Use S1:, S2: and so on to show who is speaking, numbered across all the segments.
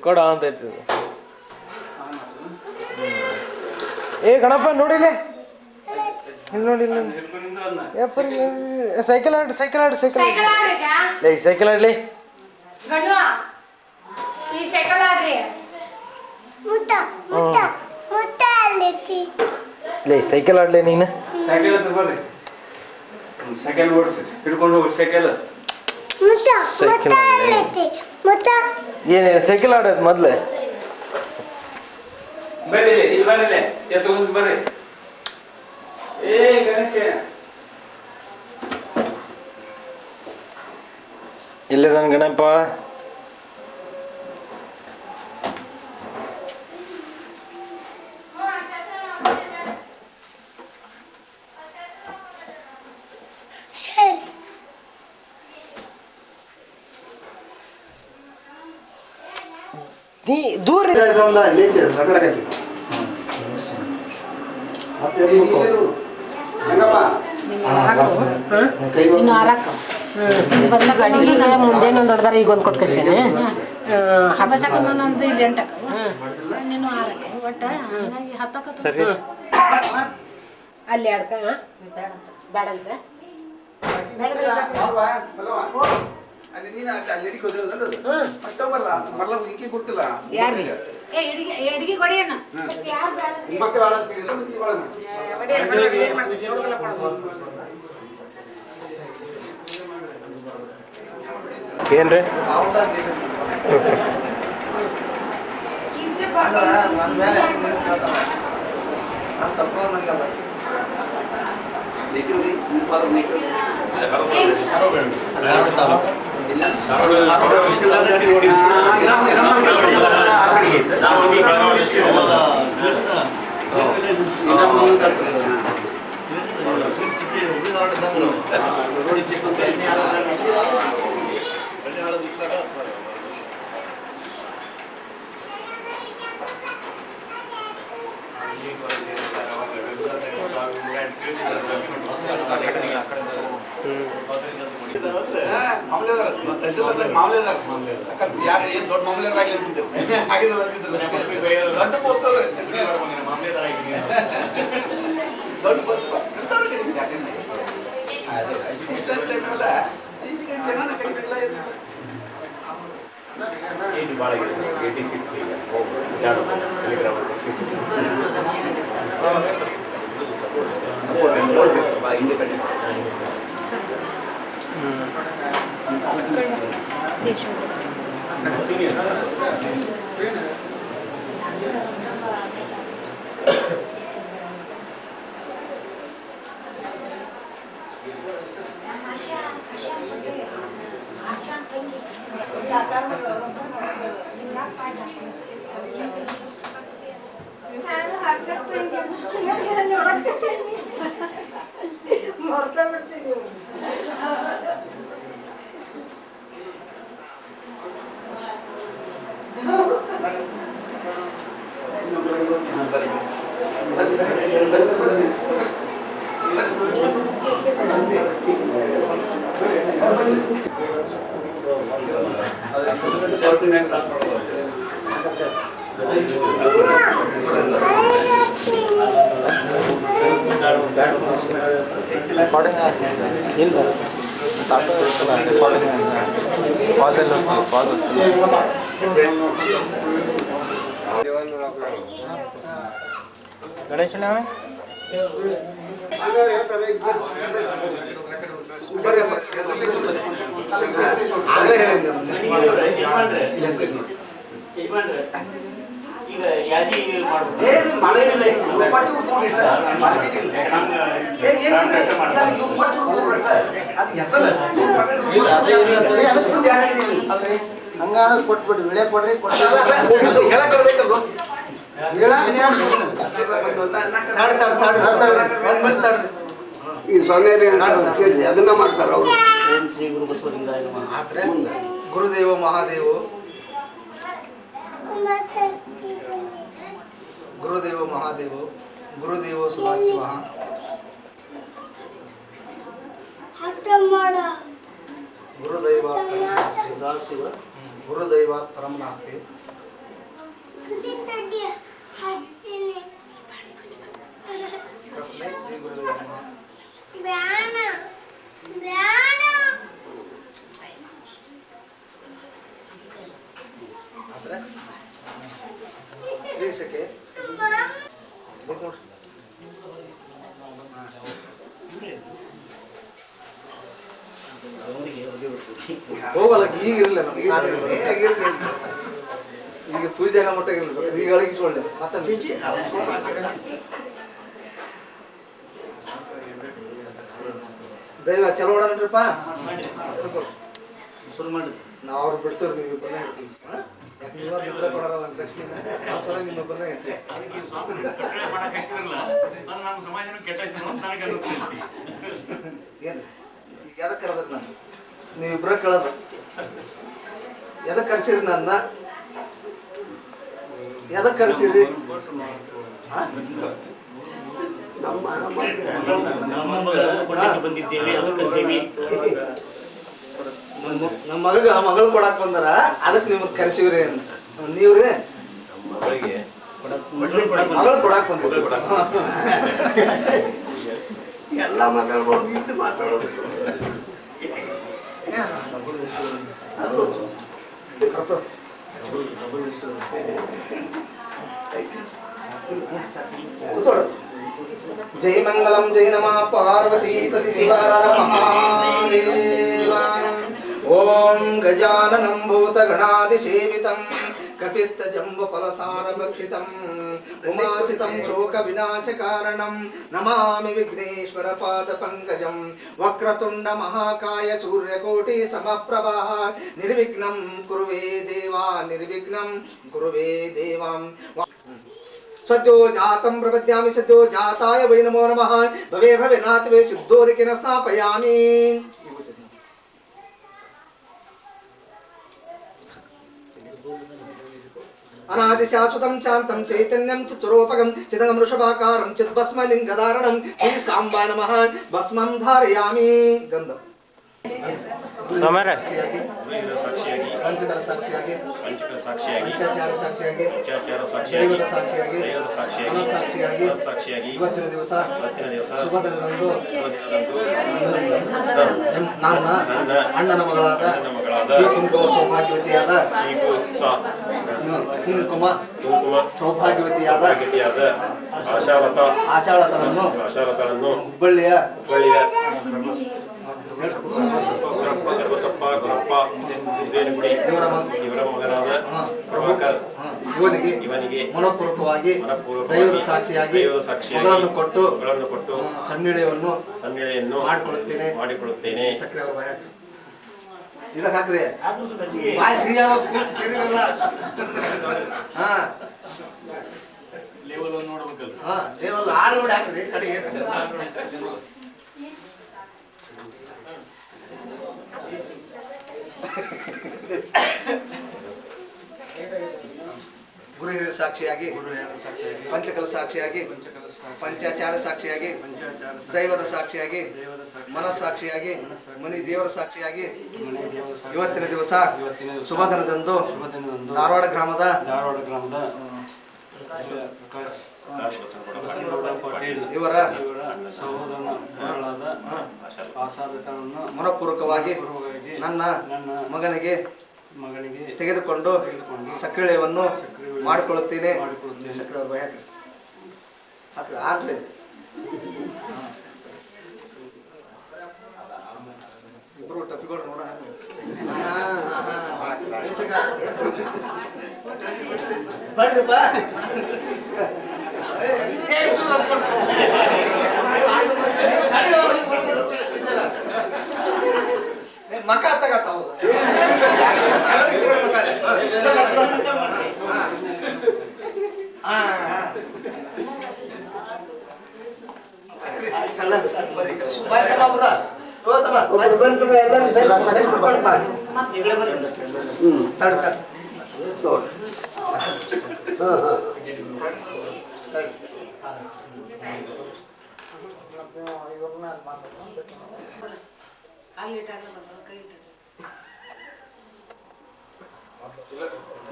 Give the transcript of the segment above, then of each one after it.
S1: ಕೊಡ ಅಂತೈತಿ. ಏ ಗಣಪ ನೋಡಿಲ್ಲ ಇಲ್ಲಿ ನೋಡಿ ಸೈಕಲ್ ಆಡ್ಲಿ ಸೈಕಲ್ ಆಡ್ಲಿ ಸೈಕಲ್ ಆಡ್ಲಿ ನೀನು
S2: ಸೈಕಲ್ ಓಡಿಸಿ ಹಿಡ್ಕೊಂಡು ಹೋಗಿ ಸೈಕಲ್
S1: ಏನೇ ಸೈಕಲ್ ಆಡೋದು ಮೊದ್ಲು
S2: ಬರ್ರಿ ಇಲ್ಲಿ ಬರ್ರಿ ಎತ್ಕೊಂಡು ಬರ್ರಿ. ಏ ಗಣೇಶ
S1: ಇಲ್ಲದಾನ ಗಣಪ ನೀ ದೂರ
S3: ಅಡಿಗೆ ಮುಂಜಾನೆ ಒಂದು ಹೊಡೆದಾರ ಈಗ ಒಂದು ಕೊಟ್ಕೇನೆ ಹಬ್ಬಸಕ್ಕಂದು ಇಲ್ಲಿ ಎಂಟಕ್ಕ ನೀನು ಆರಕ್ಕೆ ಒಟ್ಟ ಹಂಗಾಗಿ ಹತ್ತಕ್ಕ ಅಲ್ಲಿ ಅಡ್ಕ ಬೇಡಂತ ಎಡಿಗೆ ಕೊಡಿಯಣ್ಣ
S1: ಏನ್ರಿ ಗಣೇಶನ
S4: ಈಗ ಯಾದಿ
S1: ಹಂಗ ಕೊಟ್ಬಿಟ್ಟು ವಿಳೆ ಕೊಡ್ರಿ
S5: ಈ ಸೊನ್ನೆ ಅದನ್ನ ಮಾಡ್ತಾರ ಅವರು.
S1: ಗುರುದೇವ ಮಹಾದೇವ ಗುರುದೇವ ಮಹಾದೇವ ಗುರುದೇವ ಸದಾಶಿವ ಗುರುದೈವಾತ್ ಪರಂ ನಾಸ್ತಿ ತಸ್ಮೈ ಶ್ರೀ ಗುರುವೇ ನಮಃ. ಆದ್ರೆ ಶ್ರೀ ಸಖೆ ಇದು ನೋಡ್ರಿ. ಹೋಗಲ್ಲ ಈಗ ಇರಲಿಲ್ಲ ನಮ್ಗೆ ಈಗ ಪೂಜೆಗ ಮಟ್ಟ ಇರಲಿಲ್ಲ ಈಗ ಅಳಗಿಸ್ಕೊಳ್ಳಿ ಮತ್ತೆ ದೈವ ಚಲೋ ಓಡನ್ರಿಪ್ಪ ಶುರು ಮಾಡಿ ನಾವು ಅವ್ರು ಬಿಡ್ತೇವೆ ನೀವು ಇಬ್ಬರನ್ನೇ ಇರ್ತೀವಿ ಯಾಕೆ ಇವತ್ತು ಇಬ್ಬರೇ ಕೊಡೋರಲ್ಲ ದಕ್ಷಿಣ ಆ ಸಲ ನಿಮ್ಮ ಇಬ್ಬರನ್ನೇ ಇರ್ತೀವಿ ಏನು ಈಗ ಎದಕ್ಕೆ ಕರೆದ್ರಿ ನಾನು ನೀವಿಬ್ಬರ ಕೇಳೋದು ಎದಕ್ಕೆ ಕರ್ಸಿರಿ ನನ್ನ ಎದಕ್ಕೆ ಕರ್ಸಿರಿ ನಮ್ಮ ಮಗಳು ಕೊಡಾಕ್ ಬಂದಾರ ಅದಕ್ಕೆ ನಿಮ್ಗೆ ಕರ್ಸಿವ್ರಿ ಅಂತ ನೀವ್ರಿ ಮಗಳು ಕೊಡಾಕ್ ಬಂದ್ರಿ
S5: ಎಲ್ಲ ಮಾತಾಡ್ಬೋದು ಇಲ್ಲಿ ಮಾತಾಡೋದು ಅದು
S1: जय मंगलम जय नमः पार्वती पति शिवार महादेव ओम गजाननं भूतगणादिसेवितं कपित्त जम्बु फलसार भक्षितं उमासितं शोक विनाश कारणं नमामि विघ्नेश्वर पाद पंकजं वक्रतुंड महाकाय सूर्यकोटि समप्रभा निर्विघ्नं कुरुवे देवा निर्विघ्नं कुरुवे देवां सद्यो जातं प्रपद्यामि सद्यो जाताय वै नमो नमः भवे भवेनाथ वे सिद्धोदिकेन स्थापयामि अनादि शाश्वतं शान्तं चैतन्यं चित्स्वरूपकं चिदंगं वृषभाकारं चिद्भस्मलिङ्गधारणं श्री सांबाय नमः भस्मं धारयामि गंध
S2: ಸಾಕ್ಷಿಯಾಗಿ
S1: पंचकर साक्षियाಗಿ
S2: ಪಂಚಕರ ಸಾಕ್ಷಿಯಾಗಿ
S1: पंचाचार साक्षियाಗಿ
S2: ಪಂಚಾಚಾರ
S1: ದೈವದ
S2: ಸಾಕ್ಷಿಯಾಗಿ
S1: ಸಾಕ್ಷಿಯಾಗಿ
S2: ದೈವದ ಸಾಕ್ಷಿಯಾಗಿ
S1: ಮನಸ್ ಸಾಕ್ಷಿಯಾಗಿ
S2: ಸಾಕ್ಷಿಯಾಗಿ
S1: ಇವತ್ತಿನ ದಿವಸ ಶುಭ ದಿನದಂದು ನನ್ನ ಅಣ್ಣನ ಮಗಳಾದ ಕುಂಕುಮ ಸೌಭಾಗ್ಯವತಿಯಾದ ಕುಂಕುಮ ಸೌಭಾಗ್ಯವತಿಯಾದ
S2: ಆಶಾಲತನನ್ನು
S1: ಹುಬ್ಬಳ್ಳಿಯ
S2: ಇವರ ಮಗನಾದ ಪ್ರಭಾಕರ್
S1: ಇವನಿಗೆ ಮನಪೂರ್ವಕವಾಗಿ ದೈವದ ಸಾಕ್ಷಿಯಾಗಿ ಮಗಳನ್ನು ಕೊಟ್ಟು ಸನ್ನಿಳೆಯನ್ನು ಮಾಡಿಕೊಳ್ಳುತ್ತೇನೆ ಸಕ್ರೆ ಅವರ ಭಯ ಇದಕ್ಕೆ ಹಾಕ್ರಿ ಬಾಯ್ ಸಿರಿಯಾವ ಕೂತ್ ಸಿರಿರಲ್ಲ ಹಾ ಲೆವೆಲ್ ನೋಡ್ಬೇಕಲ್ಲ ಹಾ ಲೆವೆಲ್ ಆಳು ನೋಡಿ ಹಾಕ್ರಿ ಕಡೆಗೆ ಗುರು ಹಿರಿಯ ಸಾಕ್ಷಿಯಾಗಿ ಪಂಚಕಲ ಸಾಕ್ಷಿಯಾಗಿ ಪಂಚಾಚಾರ ಸಾಕ್ಷಿಯಾಗಿ ದೈವದ ಸಾಕ್ಷಿಯಾಗಿ ಮನಸ್ಸಾಕ್ಷಿಯಾಗಿ ಮನಿ ದೇವರ ಸಾಕ್ಷಿಯಾಗಿ ಇವತ್ತಿನ ದಿವಸ ಶುಭ ದಿನದಂದು ಧಾರವಾಡ ಗ್ರಾಮದ ಇವರ ಮನಪೂರ್ವಕವಾಗಿ ನನ್ನ ಮಗನಿಗೆ ತೆಗೆದುಕೊಂಡು ಸಕ್ರಿಯವನ್ನು ಮಾಡಿಕೊಳ್ಳುತ್ತೇನೆ ಸಕ್ರಿಯ ಭಯ ಹಾಕ್ರಿ ಹಾಕ್ರಿ ಇಬ್ರು ಟಪ್ಪಿಗಳು ನೋಡೋಣ ಬರ್ರಿ ಬಾ ಮಕ ತಗತ್ತ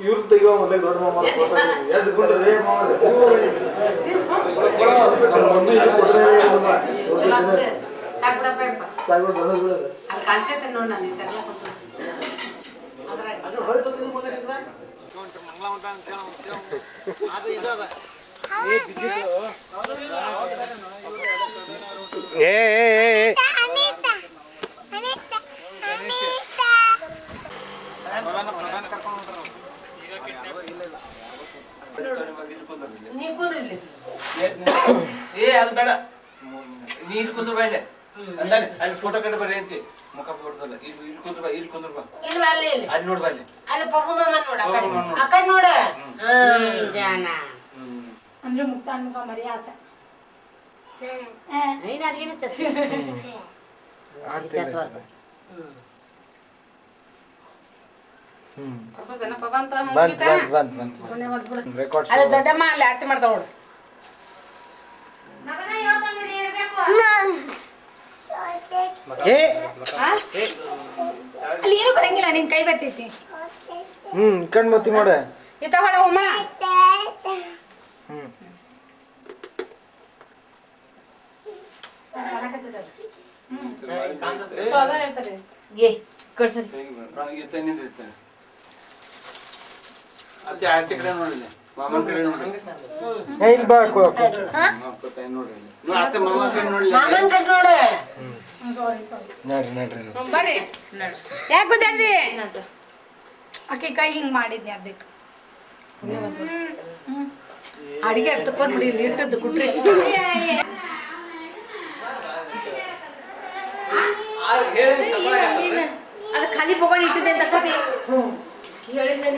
S4: ಇವ್ರು ತೆಗಿಯೋ ಮೊದಲೇ ದೊಡ್ಡ ಮಾಮ ಎದ್ಕೊಂಡು ರೇ ಮಾಮ ಒಂದು ಇದು ಕೊಟ್ಟರೆ ಸಾಕು ದೊಡ್ಡ ಬಿಡೋದು
S3: ಅಲ್ಲಿ ಕಾಣಿಸುತ್ತೆ ನೋಡಿ ನಾನು ಇಟ್ಟಾಗಲ್ಲ
S4: ಅದು ಹೋಯ್ತು ಇದು ಮನೆ ಸಿಗ್ಬಾ
S6: ಅದು ಬೇಡ ನೀರು ಕುಂದ್ರ ಬಾ ಅಂದಾನೆ ಅಲ್ಲಿ ಫೋಟೋ ಕಟ್ಟ ಬರ್ರಿ ಅಂತಿ ಮುಖ ಕೊಡ್ತಲ್ಲ ಇಲ್ಲಿ ಕುಂದ್ರ ಬಾ ಇಲ್ಲಿ ಕುಂದ್ರ ಬಾ
S3: ಇಲ್ಲ ಅಲ್ಲಿ
S6: ಅಲ್ಲಿ ನೋಡ್ ಬಾ ಅಲ್ಲಿ
S3: ಅಲ್ಲಿ ಪಪ್ಪು ಮಾಮ ನೋಡ ಆ ಕಡೆ ನೋಡ ಜಾನ
S7: ಅಂದ್ರೆ ಮುಕ್ತ ಅನ್ಕ ಮರಿ ಆತ
S3: ನೀನು ಅಡಿಗೆನ ಚಸ್ತಿ
S7: ಅದೇ ದೊಡ್ಡಮ್ಮ ಅಲ್ಲಿ ಆರತಿ ಮಾಡ್ತಾವ ನೋಡು ಅಲ್ಲಿ ಏನು ಬರಂಗಿಲ್ಲ ನಿನ್ ಕೈ ಬರ್ತೈತಿ
S4: ಕಣ್ ಮತ್ತಿ ಮಾಡ
S7: ಇತ್ತ ಹೊಳ ಹೋಮ
S3: ಕಳ್ಸರಿ
S6: ಅತ್ತೆ ಆಚೆ ಕಡೆ ನೋಡಿಲ್ಲ ಮಾಮನ ಕಡೆ ನೋಡಿಲ್ಲ
S4: ಇಲ್ಲಿ ಬಾ
S6: ನೋಡಿಲ್ಲ ಅತ್ತೆ ಮಾಮನ ಕಡೆ ನೋಡಿಲ್ಲ
S3: ಮಾಮನ್ ಕಡೆ ನೋಡು
S4: ನೋಡ್ರಿ
S7: ಬರ್ರಿ ಯಾಕೆ ಗೊತ್ತಾಡ್ದಿ ಆಕೆ ಕೈ ಹಿಂಗ್ ಮಾಡಿದ್ನಿ ಅದಕ್ಕೆ
S3: ಅಡಿಗೆ ಅರ್ತಕೊಂಡ್ ಬಿಡಿ ಇಟ್ಟದ್ದು ಕುಟ್ರಿ ಅದು ಖಾಲಿ ಪೋಗಣ್ ಇಟ್ಟಿದ್ದೆ ಅಂತ ಹೇಳಿದ್ದೆ